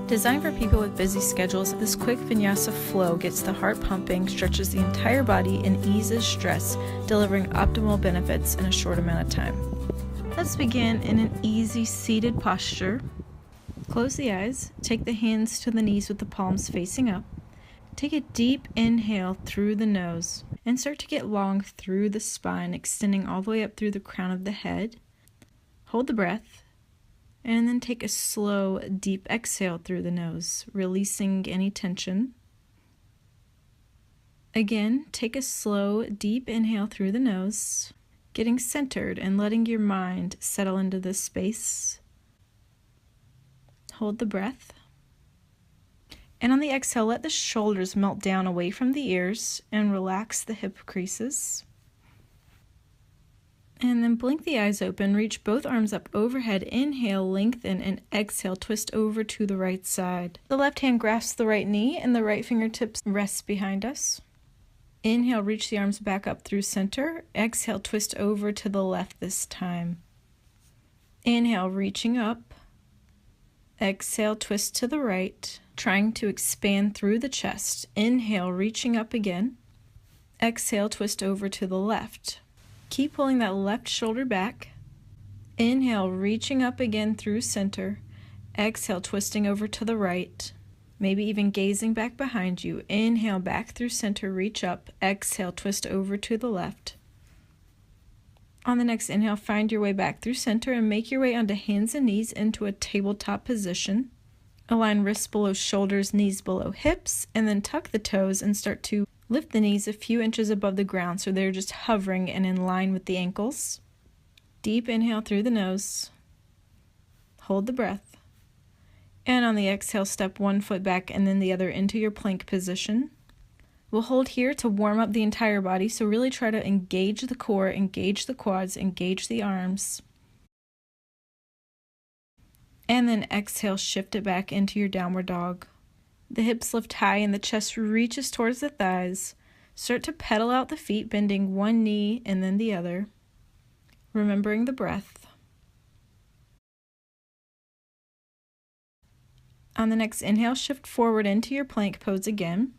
Designed for people with busy schedules, this quick Vinyasa flow gets the heart pumping, stretches the entire body, and eases stress, delivering optimal benefits in a short amount of time. Let's begin in an easy seated posture. Close the eyes, take the hands to the knees with the palms facing up. Take a deep inhale through the nose and start to get long through the spine, extending all the way up through the crown of the head. Hold the breath. And then take a slow, deep exhale through the nose, releasing any tension. Again, take a slow, deep inhale through the nose, getting centered and letting your mind settle into this space. Hold the breath. And on the exhale, let the shoulders melt down away from the ears and relax the hip creases. And then blink the eyes open, reach both arms up overhead, inhale, lengthen, and exhale, twist over to the right side. The left hand grasps the right knee and the right fingertips rests behind us. Inhale, reach the arms back up through center. Exhale, twist over to the left this time. Inhale, reaching up. Exhale, twist to the right, trying to expand through the chest. Inhale, reaching up again. Exhale, twist over to the left. Keep pulling that left shoulder back. Inhale, reaching up again through center. Exhale, twisting over to the right. Maybe even gazing back behind you. Inhale, back through center, reach up. Exhale, twist over to the left. On the next inhale, find your way back through center and make your way onto hands and knees into a tabletop position. Align wrists below shoulders, knees below hips, and then tuck the toes and start to lift the knees a few inches above the ground so they're just hovering and in line with the ankles. Deep inhale through the nose. Hold the breath. And on the exhale, step one foot back and then the other into your plank position. We'll hold here to warm up the entire body, so really try to engage the core, engage the quads, engage the arms. And then exhale, shift it back into your downward dog. The hips lift high and the chest reaches towards the thighs. Start to pedal out the feet, bending one knee and then the other, remembering the breath. On the next inhale, shift forward into your plank pose again.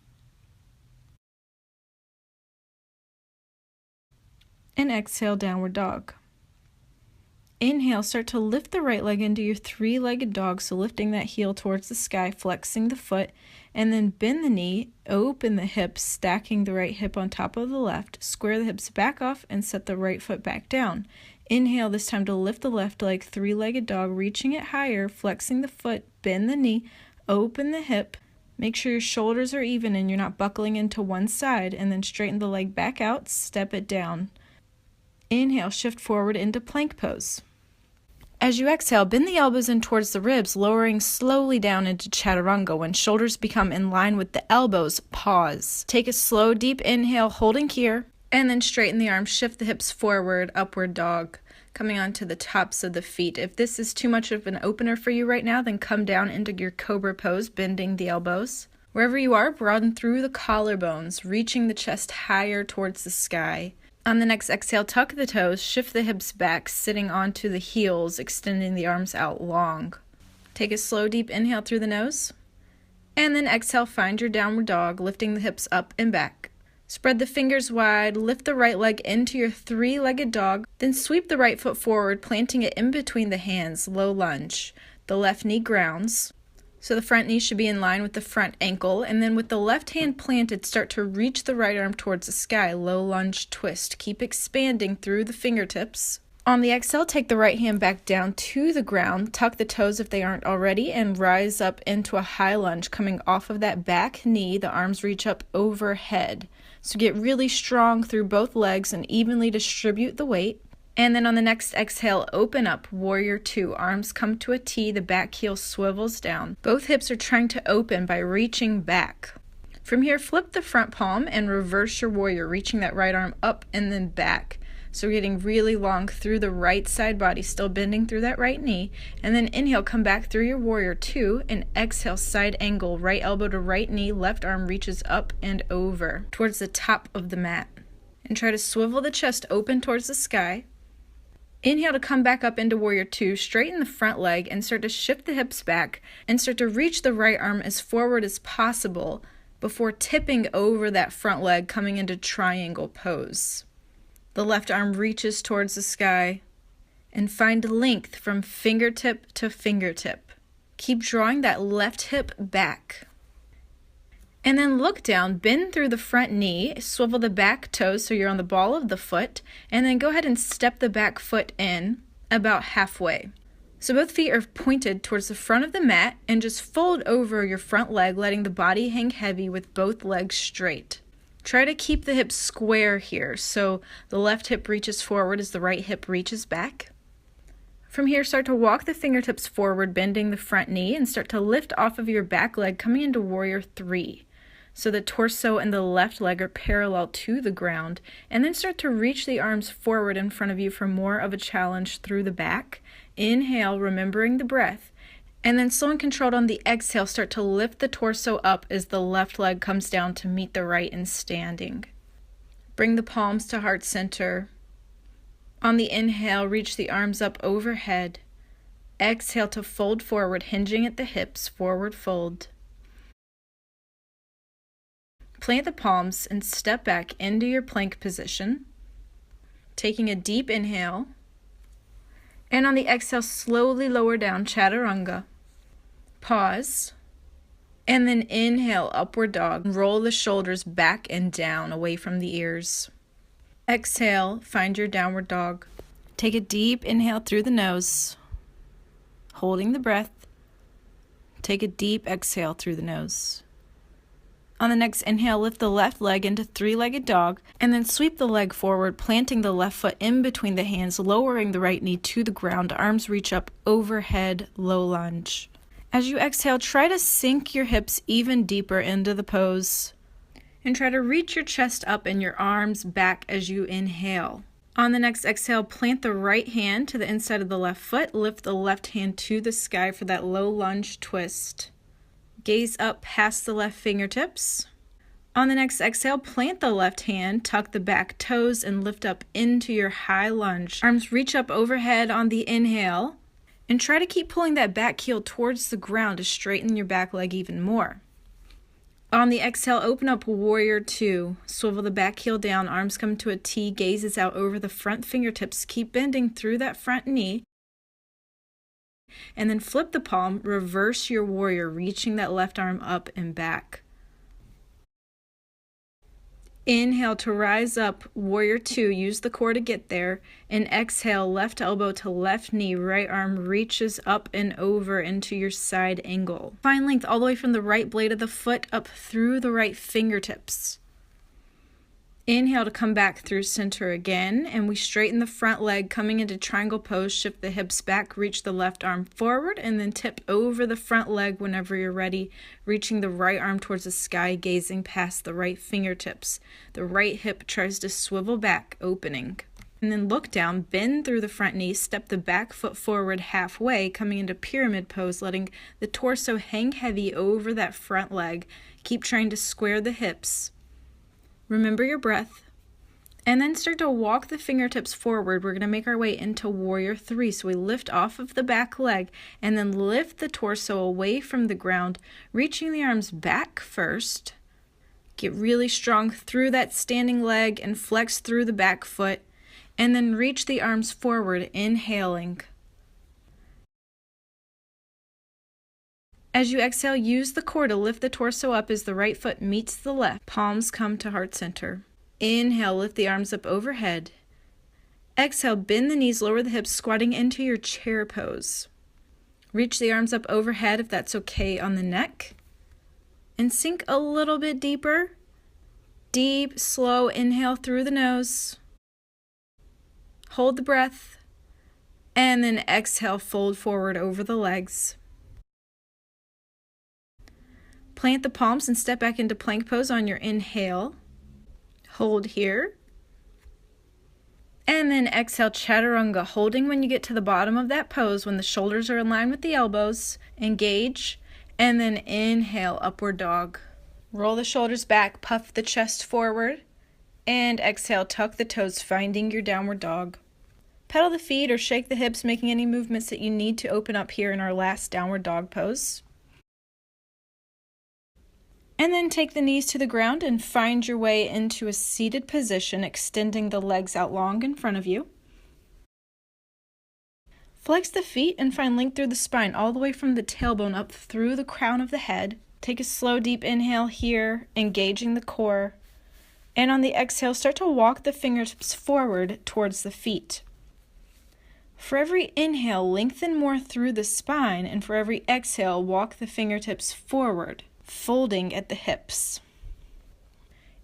And exhale, downward dog. Inhale, start to lift the right leg into your three-legged dog, so lifting that heel towards the sky, flexing the foot, and then bend the knee, open the hips, stacking the right hip on top of the left, square the hips back off, and set the right foot back down. Inhale, this time to lift the left leg, three-legged dog, reaching it higher, flexing the foot, bend the knee, open the hip, make sure your shoulders are even and you're not buckling into one side, and then straighten the leg back out, step it down. Inhale, shift forward into plank pose. As you exhale, bend the elbows in towards the ribs, lowering slowly down into chaturanga. When shoulders become in line with the elbows, pause. Take a slow, deep inhale, holding here, and then straighten the arms, shift the hips forward, upward dog, coming onto the tops of the feet. If this is too much of an opener for you right now, then come down into your cobra pose, bending the elbows. Wherever you are, broaden through the collarbones, reaching the chest higher towards the sky. On the next exhale, tuck the toes, shift the hips back, sitting onto the heels, extending the arms out long. Take a slow, deep inhale through the nose. And then exhale, find your downward dog, lifting the hips up and back. Spread the fingers wide, lift the right leg into your three-legged dog, then sweep the right foot forward, planting it in between the hands, low lunge. The left knee grounds. So the front knee should be in line with the front ankle, and then with the left hand planted, start to reach the right arm towards the sky, low lunge twist. Keep expanding through the fingertips. On the exhale, take the right hand back down to the ground, tuck the toes if they aren't already, and rise up into a high lunge. Coming off of that back knee, the arms reach up overhead. So get really strong through both legs and evenly distribute the weight. And then on the next exhale, open up, warrior two. Arms come to a T, the back heel swivels down. Both hips are trying to open by reaching back. From here, flip the front palm and reverse your warrior, reaching that right arm up and then back. So we're getting really long through the right side body, still bending through that right knee. And then inhale, come back through your warrior two, and exhale, side angle, right elbow to right knee, left arm reaches up and over towards the top of the mat. And try to swivel the chest open towards the sky. Inhale to come back up into warrior two, straighten the front leg and start to shift the hips back and start to reach the right arm as forward as possible before tipping over that front leg, coming into triangle pose. The left arm reaches towards the sky and find length from fingertip to fingertip. Keep drawing that left hip back. And then look down, bend through the front knee, swivel the back toes so you're on the ball of the foot, and then go ahead and step the back foot in about halfway. So both feet are pointed towards the front of the mat and just fold over your front leg, letting the body hang heavy with both legs straight. Try to keep the hips square here, so the left hip reaches forward as the right hip reaches back. From here, start to walk the fingertips forward, bending the front knee, and start to lift off of your back leg, coming into warrior three. So the torso and the left leg are parallel to the ground, and then start to reach the arms forward in front of you for more of a challenge through the back. Inhale, remembering the breath, and then slow and controlled on the exhale, start to lift the torso up as the left leg comes down to meet the right in standing. Bring the palms to heart center. On the inhale, reach the arms up overhead. Exhale to fold forward, hinging at the hips, forward fold. Plant the palms and step back into your plank position, taking a deep inhale. And on the exhale, slowly lower down, chaturanga. Pause. And then inhale, upward dog. Roll the shoulders back and down, away from the ears. Exhale, find your downward dog. Take a deep inhale through the nose, holding the breath. Take a deep exhale through the nose. On the next inhale, lift the left leg into three-legged dog, and then sweep the leg forward, planting the left foot in between the hands, lowering the right knee to the ground. Arms reach up overhead, low lunge. As you exhale, try to sink your hips even deeper into the pose, and try to reach your chest up and your arms back as you inhale. On the next exhale, plant the right hand to the inside of the left foot, lift the left hand to the sky for that low lunge twist. Gaze up past the left fingertips. On the next exhale, plant the left hand, tuck the back toes, and lift up into your high lunge. Arms reach up overhead on the inhale, and try to keep pulling that back heel towards the ground to straighten your back leg even more. On the exhale, open up warrior two. Swivel the back heel down, arms come to a T, gazes out over the front fingertips. Keep bending through that front knee. And then flip the palm, reverse your warrior, reaching that left arm up and back. Inhale to rise up, warrior two, use the core to get there, and exhale, left elbow to left knee, right arm reaches up and over into your side angle. Find length all the way from the right blade of the foot up through the right fingertips. Inhale to come back through center again, and we straighten the front leg, coming into triangle pose, shift the hips back, reach the left arm forward, and then tip over the front leg whenever you're ready, reaching the right arm towards the sky, gazing past the right fingertips. The right hip tries to swivel back, opening. And then look down, bend through the front knee, step the back foot forward halfway, coming into pyramid pose, letting the torso hang heavy over that front leg. Keep trying to square the hips. Remember your breath, and then start to walk the fingertips forward. We're going to make our way into warrior three. So we lift off of the back leg and then lift the torso away from the ground, reaching the arms back first. Get really strong through that standing leg and flex through the back foot, and then reach the arms forward, inhaling. As you exhale, use the core to lift the torso up as the right foot meets the left. Palms come to heart center. Inhale, lift the arms up overhead. Exhale, bend the knees, lower the hips, squatting into your chair pose. Reach the arms up overhead if that's okay on the neck. And sink a little bit deeper. Deep, slow inhale through the nose. Hold the breath. And then exhale, fold forward over the legs. Plant the palms and step back into plank pose on your inhale. Hold here. And then exhale, chaturanga, holding when you get to the bottom of that pose, when the shoulders are in line with the elbows. Engage. And then inhale, upward dog. Roll the shoulders back, puff the chest forward. And exhale, tuck the toes, finding your downward dog. Pedal the feet or shake the hips, making any movements that you need to open up here in our last downward dog pose. And then take the knees to the ground and find your way into a seated position, extending the legs out long in front of you. Flex the feet and find length through the spine, all the way from the tailbone up through the crown of the head. Take a slow, deep inhale here, engaging the core. And on the exhale, start to walk the fingertips forward towards the feet. For every inhale, lengthen more through the spine, and for every exhale, walk the fingertips forward, folding at the hips.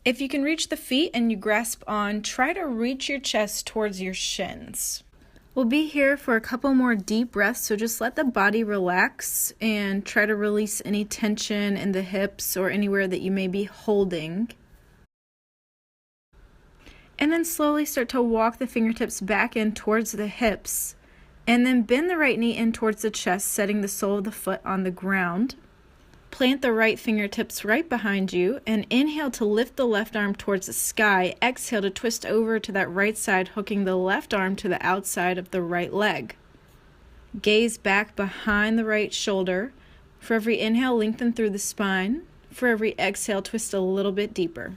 If you can reach the feet and you grasp on, try to reach your chest towards your shins. We'll be here for a couple more deep breaths, so just let the body relax and try to release any tension in the hips or anywhere that you may be holding. And then slowly start to walk the fingertips back in towards the hips, and then bend the right knee in towards the chest, setting the sole of the foot on the ground. Plant the right fingertips right behind you, and inhale to lift the left arm towards the sky. Exhale to twist over to that right side, hooking the left arm to the outside of the right leg. Gaze back behind the right shoulder. For every inhale, lengthen through the spine. For every exhale, twist a little bit deeper.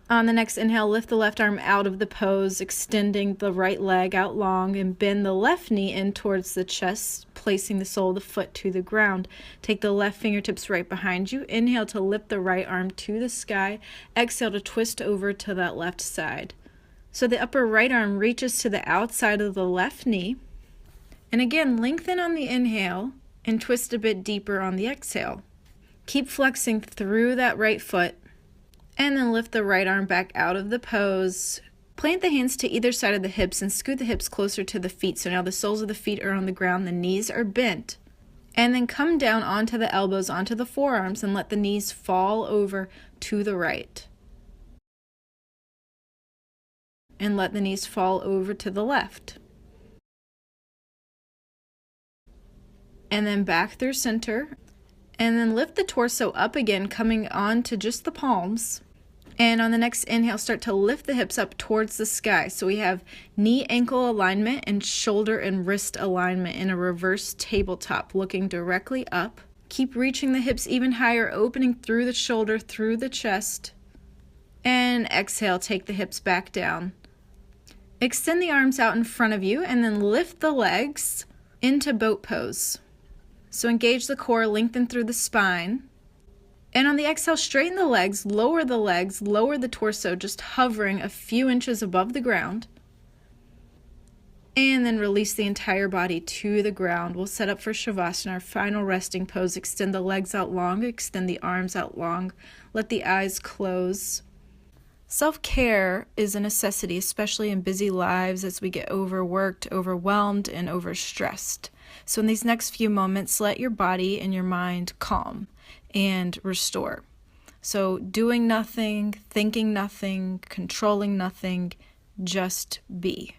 On the next inhale, lift the left arm out of the pose, extending the right leg out long, and bend the left knee in towards the chest, placing the sole of the foot to the ground. Take the left fingertips right behind you. Inhale to lift the right arm to the sky. Exhale to twist over to that left side. So the upper right arm reaches to the outside of the left knee. And again, lengthen on the inhale and twist a bit deeper on the exhale. Keep flexing through that right foot. And then lift the right arm back out of the pose. Plant the hands to either side of the hips and scoot the hips closer to the feet. So now the soles of the feet are on the ground, the knees are bent. And then come down onto the elbows, onto the forearms, and let the knees fall over to the right. And let the knees fall over to the left. And then back through center. And then lift the torso up again, coming on to just the palms. And on the next inhale, start to lift the hips up towards the sky. So we have knee-ankle alignment and shoulder and wrist alignment in a reverse tabletop, looking directly up. Keep reaching the hips even higher, opening through the shoulder, through the chest. And exhale, take the hips back down. Extend the arms out in front of you, and then lift the legs into boat pose. So engage the core, lengthen through the spine. And on the exhale, straighten the legs, lower the torso, just hovering a few inches above the ground. And then release the entire body to the ground. We'll set up for Shavasana, our final resting pose. Extend the legs out long, extend the arms out long. Let the eyes close. Self-care is a necessity, especially in busy lives as we get overworked, overwhelmed, and overstressed. So in these next few moments, let your body and your mind calm and restore. So doing nothing, thinking nothing, controlling nothing, just be.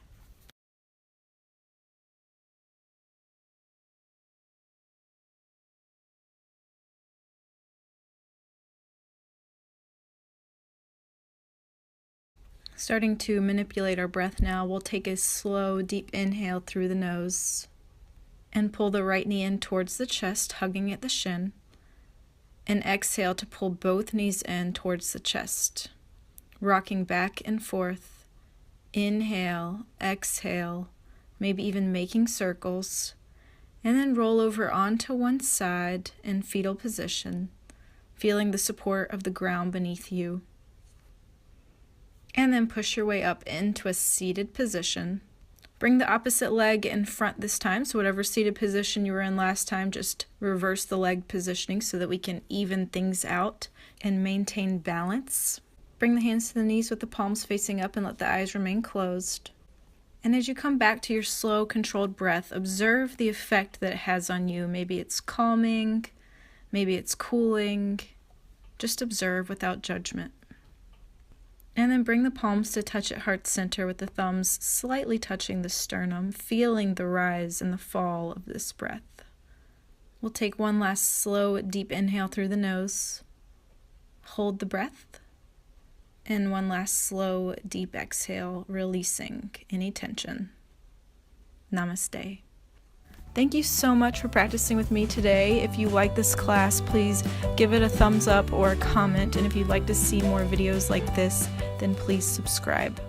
Starting to manipulate our breath now, we'll take a slow, deep inhale through the nose and pull the right knee in towards the chest, hugging at the shin. And exhale to pull both knees in towards the chest, rocking back and forth. Inhale, exhale, maybe even making circles, and then roll over onto one side in fetal position, feeling the support of the ground beneath you. And then push your way up into a seated position. Bring the opposite leg in front this time, so whatever seated position you were in last time, just reverse the leg positioning so that we can even things out and maintain balance. Bring the hands to the knees with the palms facing up and let the eyes remain closed. And as you come back to your slow, controlled breath, observe the effect that it has on you. Maybe it's calming, maybe it's cooling. Just observe without judgment. And then bring the palms to touch at heart center with the thumbs slightly touching the sternum, feeling the rise and the fall of this breath. We'll take one last slow, deep inhale through the nose. Hold the breath. And one last slow, deep exhale, releasing any tension. Namaste. Thank you so much for practicing with me today. If you like this class, please give it a thumbs up or a comment. And if you'd like to see more videos like this, then please subscribe.